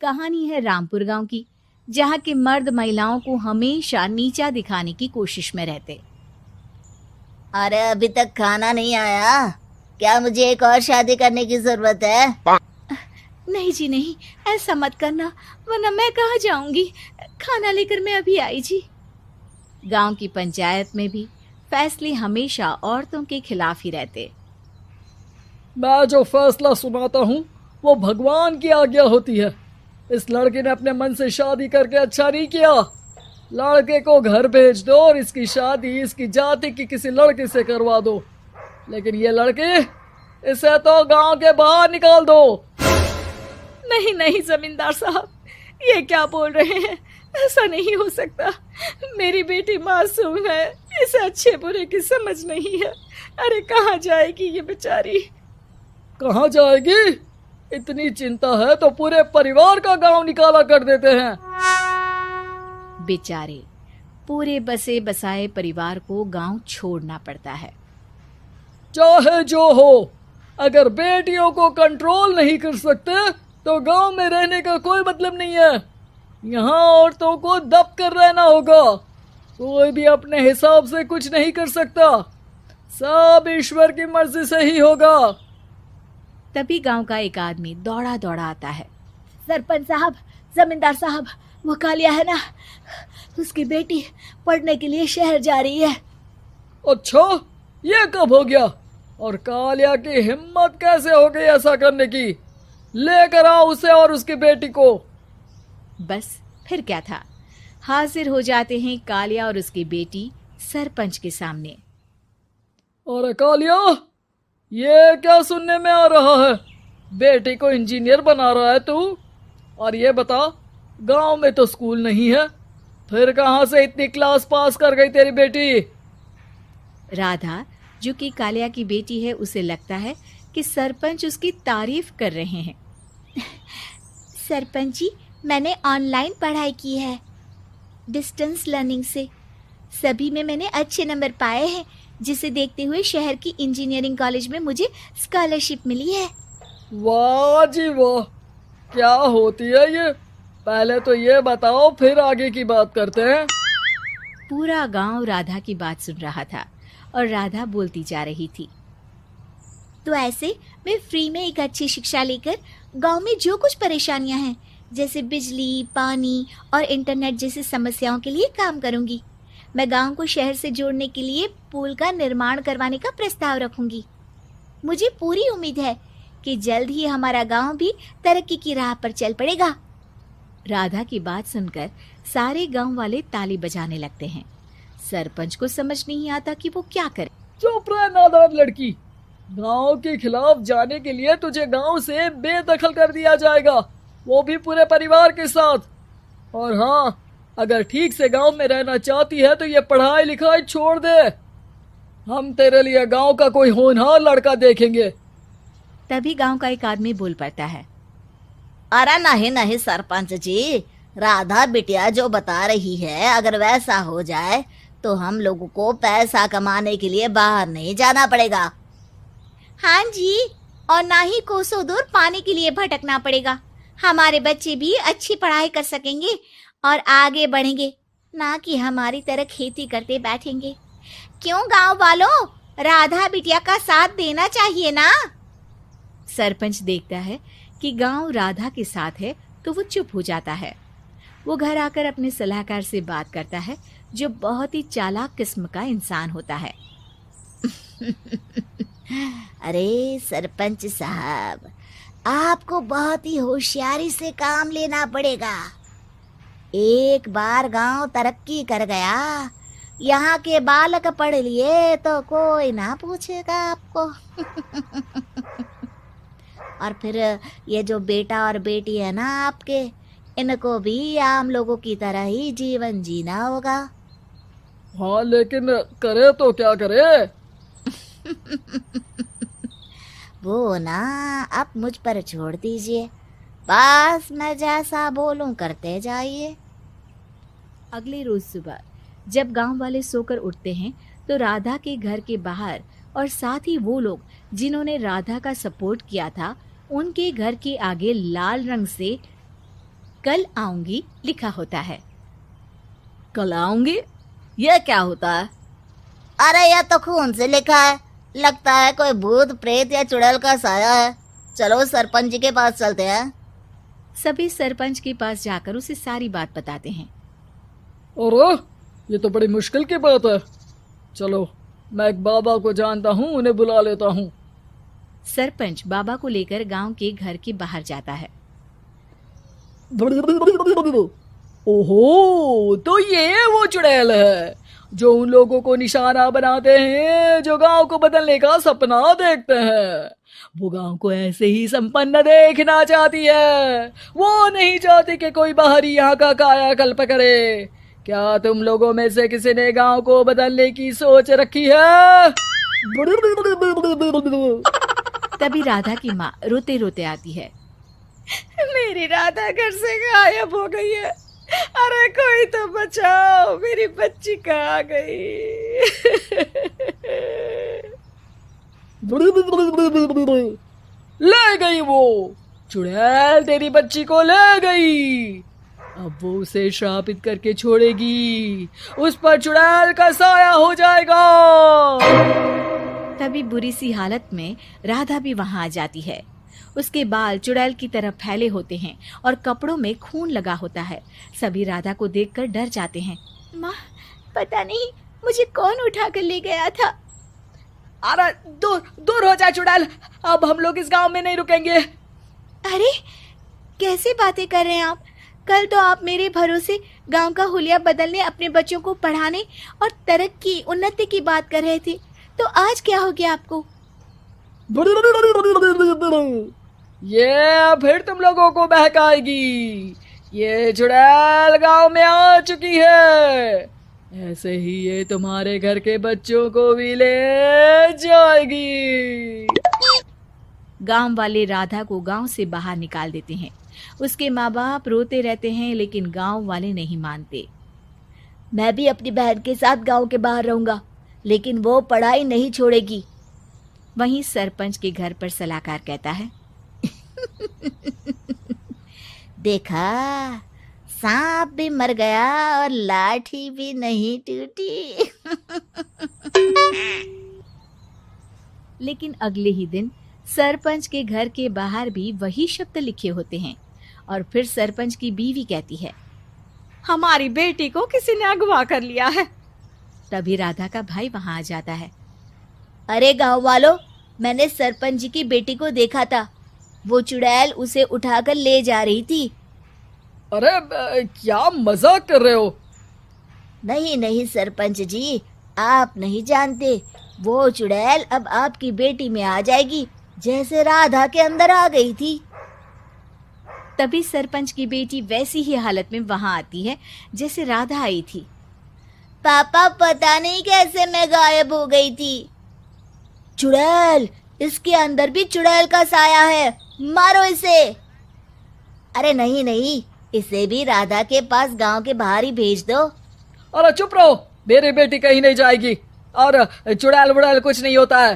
कहानी है रामपुर गांव की, जहां के मर्द महिलाओं को हमेशा नीचा दिखाने की कोशिश में रहते। अरे अभी तक खाना नहीं आया, क्या मुझे एक और शादी करने की जरूरत है? नहीं जी नहीं, ऐसा मत करना, वरना मैं कहाँ जाऊंगी। खाना लेकर मैं अभी आई जी। गांव की पंचायत में भी फैसले हमेशा औरतों के खिलाफ ही रहते। मैं जो फैसला सुनाता हूँ वो भगवान की आज्ञा होती है। इस लड़के ने अपने मन से शादी करके अच्छा नहीं किया। लड़के को घर भेज दो और इसकी शादी इसकी जाति की किसी लड़के से करवा दो, लेकिन ये लड़के, इसे तो गांव के बाहर निकाल दो। नहीं नहीं जमींदार साहब, ये क्या बोल रहे हैं? ऐसा नहीं हो सकता। मेरी बेटी मासूम है, इसे अच्छे बुरे की समझ नहीं है। अरे कहाँ जाएगी ये बेचारी? कहाँ जाएगी? इतनी चिंता है तो पूरे परिवार का गांव निकाला कर देते हैं। बेचारे पूरे बसे बसाए परिवार को गांव छोड़ना पड़ता है। चाहे जो हो, अगर बेटियों को कंट्रोल नहीं कर सकते तो गांव में रहने का कोई मतलब नहीं है। यहाँ औरतों को दब कर रहना होगा। कोई भी अपने हिसाब से कुछ नहीं कर सकता, सब ईश्वर की मर्जी से ही होगा। तभी गांव का एक आदमी दौड़ा दौड़ा आता है। सरपंच साहब, जमींदार साहब, वो कालिया है ना, उसकी बेटी पढ़ने के लिए शहर जा रही है। अच्छा, ये कब हो गया? और कालिया की हिम्मत कैसे हो गई ऐसा करने की? लेकर आओ उसे और उसकी बेटी को। बस फिर क्या था, हाजिर हो जाते हैं कालिया और उसकी बेटी सरपंच के सामने। अरे कालिया, ये क्या सुनने में आ रहा है? बेटी को इंजीनियर बना रहा है तू? और ये बता, गांव में तो स्कूल नहीं है, फिर कहां से इतनी क्लास पास कर गई तेरी बेटी? राधा, जो कि कालिया की बेटी है, उसे लगता है कि सरपंच उसकी तारीफ कर रहे हैं। सरपंच जी, मैंने ऑनलाइन पढ़ाई की है, डिस्टेंस लर्निंग से। सभी में मैंने अच्छे नंबर पाए हैं, जिसे देखते हुए शहर की इंजीनियरिंग कॉलेज में मुझे स्कॉलरशिप मिली है। वाह जी वाह, क्या होती है ये? पहले तो ये बताओ, फिर आगे की बात करते हैं। पूरा गांव राधा की बात सुन रहा था और राधा बोलती जा रही थी। तो ऐसे मैं फ्री में एक अच्छी शिक्षा लेकर गांव में जो कुछ परेशानियां हैं, जैसे बिजली, पानी और इंटरनेट जैसी समस्याओं के लिए काम करूंगी। मैं गांव को शहर से जोड़ने के लिए पुल का निर्माण करवाने का प्रस्ताव रखूंगी। मुझे पूरी उम्मीद है कि जल्द ही हमारा गांव भी तरक्की की राह पर चल पड़ेगा। राधा की बात सुनकर सारे गांव वाले ताली बजाने लगते हैं। सरपंच को समझ नहीं आता कि वो क्या करे। चुप रह नादान लड़की, गांव के खिलाफ जाने के लिए तुझे गांव से बेदखल कर दिया जाएगा, वो भी पूरे परिवार के साथ। और हाँ, अगर ठीक से गांव में रहना चाहती है तो ये पढ़ाई लिखाई छोड़ दे। हम तेरे लिए गांव का कोई होनहार लड़का देखेंगे। तभी गांव का एक आदमी बोल पड़ता है। अरे नहीं नहीं सरपंच जी, राधा बिटिया जो बता रही है, अगर वैसा हो जाए तो हम लोगों को पैसा कमाने के लिए बाहर नहीं जाना पड़ेगा। हाँ जी, और ना ही कोसों दूर पानी के लिए भटकना पड़ेगा। हमारे बच्चे भी अच्छी पढ़ाई कर सकेंगे और आगे बढ़ेंगे, ना कि हमारी तरह खेती करते बैठेंगे। क्यों गांव वालों, राधा बिटिया का साथ देना चाहिए ना। सरपंच देखता है कि गांव राधा के साथ है तो वो चुप हो जाता है। वो घर आकर अपने सलाहकार से बात करता है, जो बहुत ही चालाक किस्म का इंसान होता है। अरे सरपंच साहब, आपको बहुत ही होशियारी से काम लेना पड़ेगा। एक बार गांव तरक्की कर गया, यहाँ के बालक पढ़ लिए तो कोई ना पूछेगा आपको। और फिर ये जो बेटा और बेटी है ना आपके, इनको भी आम लोगों की तरह ही जीवन जीना होगा। हाँ, लेकिन करे तो क्या करे? वो ना आप मुझ पर छोड़ दीजिए, बस मैं जैसा बोलूं करते जाइए। अगले रोज सुबह जब गांव वाले सोकर उठते हैं तो राधा के घर के बाहर और साथ ही वो लोग जिन्होंने राधा का सपोर्ट किया था, उनके घर के आगे लाल रंग से कल आऊंगी लिखा होता है। कल आऊंगी, यह क्या होता है? अरे यह तो खून से लिखा है, लगता है कोई भूत प्रेत या चुड़ैल का साया है। चलो सरपंच जी के पास चलते हैं। सभी सरपंच के पास जाकर उसे सारी बात बताते हैं। अरे ये तो बड़ी मुश्किल की बात है। चलो मैं एक बाबा को जानता हूँ, उन्हें बुला लेता हूँ। सरपंच बाबा को लेकर गांव के घर के बाहर जाता है। ओहो, तो ये वो चुड़ैल है जो उन लोगों को निशाना बनाते हैं जो गांव को बदलने का सपना देखते हैं। वो गांव को ऐसे ही संपन्न देखना चाहती है। वो नहीं चाहती कि कोई बाहरी यहाँ का कायाकल्प करे। क्या तुम लोगों में से किसी ने गांव को बदलने की सोच रखी है? तभी राधा की माँ रोते रोते आती है। मेरी राधा घर से गायब हो गई है। अरे कोई तो बचाओ, मेरी बच्ची कहाँ गई? ले गई वो चुड़ैल, तेरी बच्ची को ले गई। अब वो उसे श्रापित करके छोड़ेगी, उस पर चुड़ैल का साया हो जाएगा। तभी बुरी सी हालत में राधा भी वहां आ जाती है। उसके बाल चुड़ैल की तरह फैले होते हैं और कपड़ों में खून लगा होता है। सभी राधा को देखकर डर जाते हैं। माँ, पता नहीं मुझे कौन उठा कर ले गया था। अरे दूर दूर हो जा चुड़ैल, अब हम लोग इस गांव में नहीं रुकेंगे। अरे कैसी बातें कर रहे हैं आप? कल तो आप मेरे भरोसे गांव का हुलिया बदलने, अपने बच्चों को पढ़ाने और तरक्की उन्नति की बात कर रहे थे, तो आज क्या हो गया आपको? ये फिर तुम लोगों को बहकाएगी। ये चुड़ैल गांव में आ चुकी है, ऐसे ही ये तुम्हारे घर के बच्चों को भी ले जाएगी। गांव वाले राधा को गांव से बाहर निकाल देते हैं। उसके माँ बाप रोते रहते हैं, लेकिन गांव वाले नहीं मानते। मैं भी अपनी बहन के साथ गांव के बाहर रहूंगा, लेकिन वो पढ़ाई नहीं छोड़ेगी। वहीं सरपंच के घर पर सलाहकार कहता है। देखा, सांप भी मर गया और लाठी भी नहीं टूटी। लेकिन अगले ही दिन सरपंच के घर के बाहर भी वही शब्द लिखे होते हैं और फिर सरपंच की बीवी कहती है, हमारी बेटी को किसी ने अगवा कर लिया है। तभी राधा का भाई वहां आ जाता है। अरे गांव वालों, मैंने सरपंच जी की बेटी को देखा था। वो चुड़ैल उसे उठाकर ले जा रही थी। अरे क्या मजाक कर रहे हो? नहीं नहीं सरपंच जी, आप नहीं जानते। वो चुड़ैल अब आपकी बेटी में आ जाएगी, जैसे राधा के अंदर आ गई थी। तभी सरपंच की बेटी वैसी ही हालत में वहां आती है जैसे राधा आई थी। पापा, पता नहीं कैसे मैं गायब हो गई थी। चुड़ैल, इसके अंदर भी चुड़ैल का साया है, मारो इसे। अरे नहीं नहीं, इसे भी राधा के पास गांव के बाहर ही भेज दो। अरे चुप रहो, मेरी बेटी कहीं नहीं जाएगी और चुड़ैल वुड़ैल कुछ नहीं होता है।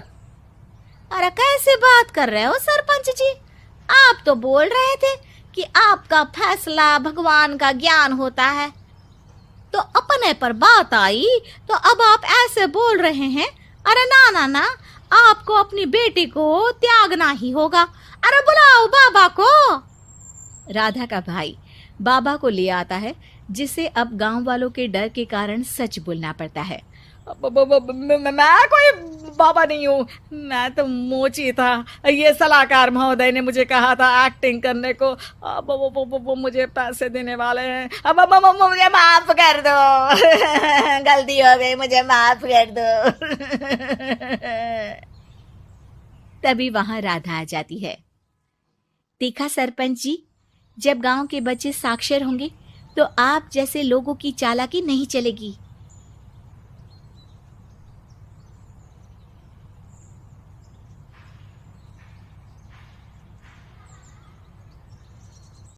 अरे कैसे बात कर रहे हो सरपंच जी? आप तो बोल रहे थे कि आपका फैसला भगवान का ज्ञान होता है, तो अपने पर बात आई तो अब आप ऐसे बोल रहे हैं। अरे ना ना ना, आपको अपनी बेटी को त्यागना ही होगा। अरे बुलाओ बाबा को। राधा का भाई बाबा को ले आता है, जिसे अब गांव वालों के डर के कारण सच बोलना पड़ता है। मैं कोई बाबा नहीं हूँ, मैं तो मोची था। ये सलाहकार महोदय ने मुझे कहा था एक्टिंग करने को। अब वो मुझे पैसे देने वाले हैं। अब मुझे माफ कर दो। गलती हो गई, मुझे माफ कर दो। तभी वहां राधा आ जाती है। देखा सरपंच जी, जब गांव के बच्चे साक्षर होंगे तो आप जैसे लोगों की चालाकी नहीं चलेगी।